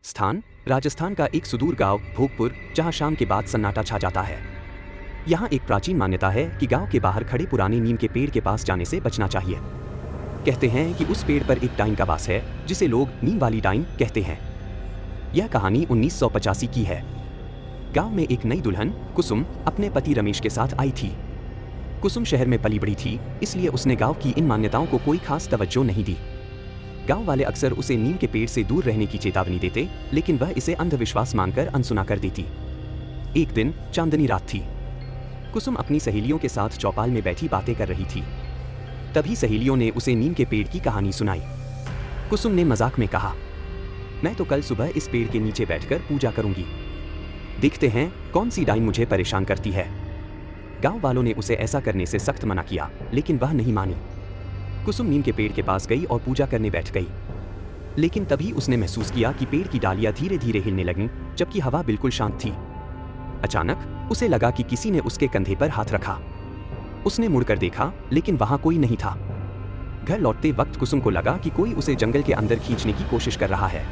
स्थान राजस्थान का एक सुदूर गांव भोगपुर, जहां शाम के बाद सन्नाटा छा जाता है। यहाँ एक प्राचीन मान्यता है कि गांव के बाहर खड़े पुराने नीम के पेड़ के पास जाने से बचना चाहिए। कहते हैं कि उस पेड़ पर एक डाइन का वास है, जिसे लोग नीम वाली डाइन कहते हैं। यह कहानी 1985 की है। गांव में एक नई दुल्हन कुसुम अपने पति रमेश के साथ आई थी। कुसुम शहर में पली बड़ी थी, इसलिए उसने गांव की इन मान्यताओं को कोई खास तवज्जो नहीं दी। गांव वाले अक्सर उसे नीम के पेड़ से दूर रहने की चेतावनी देते, लेकिन वह इसे अंधविश्वास मानकर अनसुना कर देती। एक दिन चांदनी रात थी। कुसुम अपनी सहेलियों के साथ चौपाल में बैठी बातें कर रही थी। तभी सहेलियों ने उसे नीम के पेड़ की कहानी सुनाई। कुसुम ने मजाक में कहा, मैं तो कल सुबह इस पेड़ के नीचे बैठकर पूजा करूंगी। देखते हैं कौन सी डाइन मुझे परेशान करती है। गांव वालों ने उसे ऐसा करने से सख्त मना किया, लेकिन वह नहीं मानी। कुसुम नीम के पेड़ के पास गई और पूजा करने बैठ गई। लेकिन तभी उसने महसूस किया कि पेड़ की डालियां धीरे धीरे हिलने लगीं, जबकि हवा बिल्कुल शांत थी। अचानक उसे लगा कि किसी ने उसके कंधे पर हाथ रखा। उसने मुड़कर देखा, लेकिन वहां कोई नहीं था। घर लौटते वक्त कुसुम को लगा कि कोई उसे जंगल के अंदर खींचने की कोशिश कर रहा है।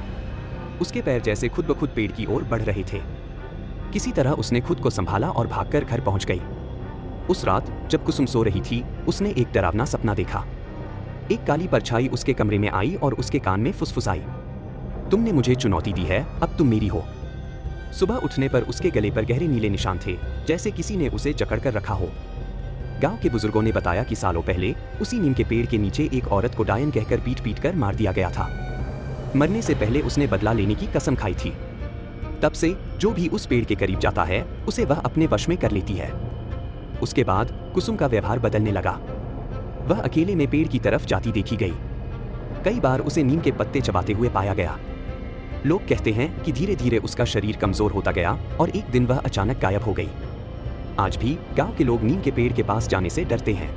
उसके पैर जैसे खुद ब खुद पेड़ की ओर बढ़ रहे थे। किसी तरह उसने खुद को संभाला और भागकर घर पहुंच गई। उस रात जब कुसुम सो रही थी, उसने एक डरावना सपना देखा। एक काली परछाई उसके कमरे में आई और उसके कान में फुसफुसाई, तुमने मुझे चुनौती दी है, अब तुम मेरी हो। सुबह उठने पर उसके गले पर गहरे नीले निशान थे, जैसे किसी ने उसे जकड़कर रखा हो। गांव के बुजुर्गों ने बताया कि सालों पहले उसी नीम के पेड़ के नीचे एक औरत को डायन कहकर पीट पीट कर मार दिया गया था। मरने से पहले उसने बदला लेने की कसम खाई थी। तब से जो भी उस पेड़ के करीब जाता है, उसे वह अपने वश में कर लेती है। उसके बाद कुसुम का व्यवहार बदलने लगा। वह अकेले में पेड़ की तरफ जाती देखी गई। कई बार उसे नीम के पत्ते चबाते हुए पाया गया। लोग कहते हैं कि धीरे धीरे उसका शरीर कमजोर होता गया और एक दिन वह अचानक गायब हो गई। आज भी गांव के लोग नीम के पेड़ के पास जाने से डरते हैं।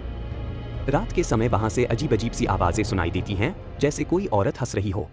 रात के समय वहां से अजीब अजीब सी आवाजें सुनाई देती हैं, जैसे कोई औरत हंस रही हो।